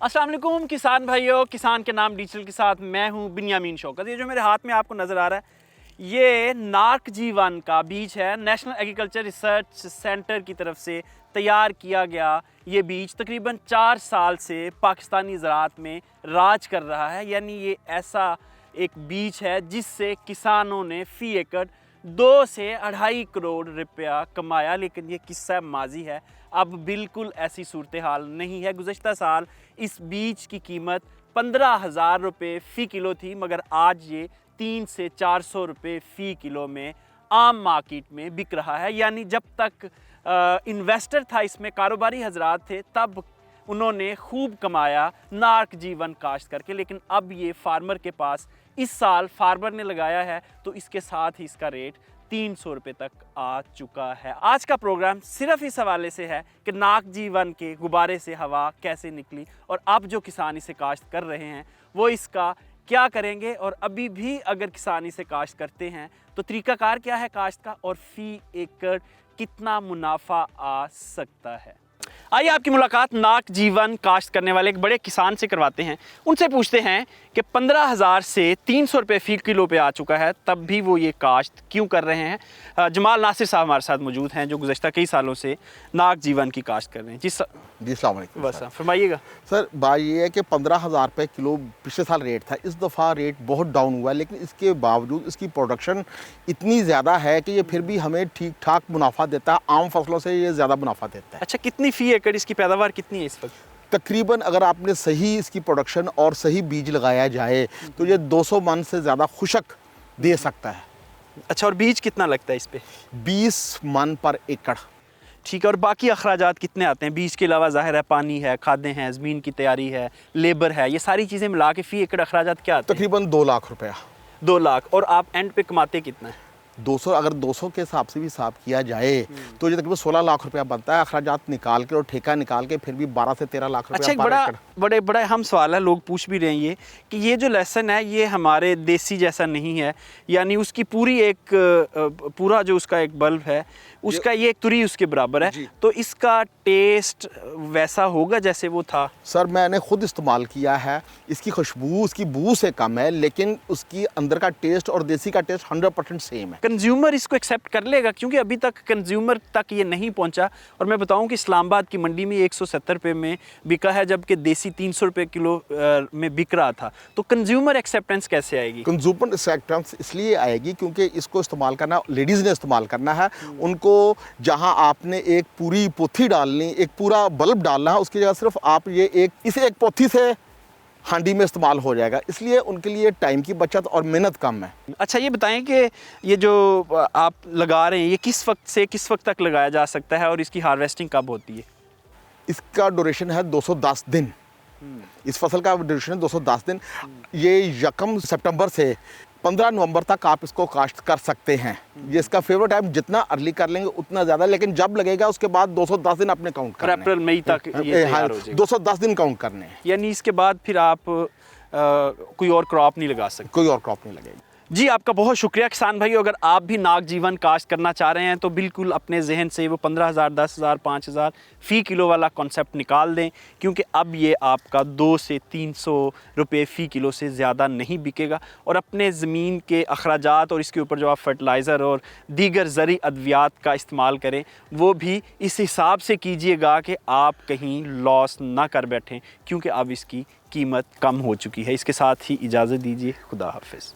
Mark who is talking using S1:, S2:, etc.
S1: अस्सलाम वालेकुम किसान भाइयों, किसान के नाम डिजिटल के साथ मैं हूं बिन्यामीन शौकत। ये जो मेरे हाथ में आपको नज़र आ रहा है ये नार्क G1 का बीज है। नेशनल एग्रीकल्चर रिसर्च सेंटर की तरफ से तैयार किया गया ये बीज तकरीबन 4 साल से पाकिस्तानी ज़राअत में राज कर रहा है। यानी ये ऐसा एक बीज है जिससे किसानों ने फ़ी एकड़ 2 से 2.5 करोड़ रुपया कमाया। लेकिन ये किस्सा माजी है, अब बिल्कुल ऐसी सूरत हाल नहीं है। गुज़श्ता साल इस बीज की कीमत 15,000 रुपये फ़ी किलो थी, मगर आज ये 300 से 400 रुपये फ़ी किलो में आम मार्केट में बिक रहा है। यानी जब तक इन्वेस्टर था, इसमें कारोबारी हजरात थे, तब उन्होंने खूब कमाया नार्क G1 काश्त करके। लेकिन अब ये फार्मर के पास इस साल फार्मर ने लगाया है तो इसके साथ ही इसका रेट 300 रुपये तक आ चुका है। आज का प्रोग्राम सिर्फ इस हवाले से है कि नार्क G1 के गुब्बारे से हवा कैसे निकली और अब जो किसान इसे काश्त कर रहे हैं वो इसका क्या करेंगे, और अभी भी अगर किसान इसे काश्त करते हैं तो तरीक़ाकार क्या है काश्त का और फ़ी एकड़ कितना मुनाफा आ सकता है। आइए आपकी मुलाकात नार्क G1 काश्त करने वाले एक बड़े किसान से करवाते हैं। उनसे पूछते हैं कि 15,000 से 300 रुपये फ़ी किलो पे आ चुका है, तब भी वो ये काश्त क्यों कर रहे हैं। जमाल नासिर साहब हमारे साथ मौजूद हैं जो गुज़श्ता कई सालों से नार्क G1 की काश्त कर रहे हैं। जी
S2: अस्सलाम वालेकुम।
S1: बस फरमाइएगा
S2: सर, बात ये है कि 15,000 रुपये किलो पिछले साल रेट था, इस दफ़ा रेट बहुत डाउन हुआ है, लेकिन इसके बावजूद इसकी प्रोडक्शन इतनी ज़्यादा है कि ये फिर भी हमें ठीक ठाक मुनाफा देता है। आम फसलों से ये ज़्यादा मुनाफा देता है।
S1: अच्छा, कितनी फ़ी एकड़ इसकी पैदावार कितनी है इस वक्त?
S2: तकरीबन अगर आपने सही इसकी प्रोडक्शन और सही बीज लगाया जाए तो ये 200 मन से ज़्यादा खुशक दे सकता है।
S1: अच्छा, और बीज कितना लगता है इस पे?
S2: 20 मन पर एकड़।
S1: ठीक है, और बाकी अखराजात कितने आते हैं बीज के अलावा? ज़ाहिर है पानी है, खादें हैं, ज़मीन की तैयारी है, लेबर है, ये सारी चीज़ें मिला के फ़ी एकड़ अखराजात क्या आते हैं?
S2: तकरीबन 2 लाख रुपया।
S1: 2 लाख। और आप एंड पे कमाते कितना है?
S2: 200, अगर 200 के हिसाब से भी हिसाब किया जाए तो ये तकरीबन 16 लाख रुपया बनता है। अखराजात निकाल के और ठेका निकाल के फिर भी 12 से 13 लाख रुपया।
S1: अच्छा, एक बड़ा अहम सवाल है, लोग पूछ भी रहे हैं ये कि ये जो लहसुन है ये हमारे देसी जैसा नहीं है, यानी उसकी पूरी एक पूरा जो उसका एक बल्ब है उसका ये एक तुरी उसके बराबर है, तो इसका टेस्ट वैसा होगा जैसे वो था?
S2: सर, मैंने खुद इस्तेमाल किया है। इसकी खुशबू उसकी बू से कम है, लेकिन उसकी अंदर का टेस्ट और देसी का टेस्ट 100% सेम है।
S1: कंज्यूमर इसको एक्सेप्ट कर लेगा? क्योंकि अभी तक कंज्यूमर तक ये नहीं पहुंचा। और मैं बताऊं कि इस्लामाबाद की मंडी में 170 रुपये में बिका है, जबकि देसी 300 रुपये किलो में बिक रहा था। तो कंज्यूमर एक्सेप्टेंस कैसे आएगी?
S2: कंज्यूमर एक्सेप्टेंस इसलिए आएगी क्योंकि इसको इस्तेमाल करना लेडीज़ ने इस्तेमाल करना है। उनको जहां आपने एक पूरी पोथी डालनी, एक पूरा बल्ब डालना है, उसकी जगह सिर्फ आप ये इसे एक पोथी से हांडी में इस्तेमाल हो जाएगा। इसलिए उनके लिए टाइम की बचत और मेहनत कम है।
S1: अच्छा, ये बताएं कि ये जो आप लगा रहे हैं ये किस वक्त से किस वक्त तक लगाया जा सकता है और इसकी हार्वेस्टिंग कब होती है?
S2: इसका ड्यूरेशन है 210 दिन। इस फसल का ड्यूरेशन है 210 दिन। ये 1 सितंबर से 15 नवंबर तक आप इसको काश्त कर सकते हैं। ये इसका फेवरेट टाइम, जितना अर्ली कर लेंगे उतना ज़्यादा, लेकिन जब लगेगा उसके बाद 210 दिन अपने काउंट करने हैं।
S1: अप्रैल मई तक ये तैयार हो जाएगा।
S2: 210 दिन काउंट करने हैं।
S1: यानी इसके बाद फिर आप कोई और क्रॉप नहीं लगा सकते?
S2: कोई और क्रॉप नहीं लगेगी।
S1: जी, आपका बहुत शुक्रिया किसान भाई। अगर आप भी नार्क G1 काश्त करना चाह रहे हैं तो बिल्कुल अपने जहन से वो 15,000, 10,000, 5,000 फ़ी किलो वाला कॉन्सेप्ट निकाल दें, क्योंकि अब ये आपका 2 से 300 रुपये फ़ी किलो से ज़्यादा नहीं बिकेगा। और अपने ज़मीन के अखराजात और इसके ऊपर जो आप फर्टिलाइज़र और दीगर ज़री अद्वियात का इस्तेमाल करें वो भी इस हिसाब से कीजिएगा कि आप कहीं लॉस ना कर बैठें, क्योंकि अब इसकी कीमत कम हो चुकी है। इसके साथ ही इजाज़त दीजिए। खुदा हाफ़िज़।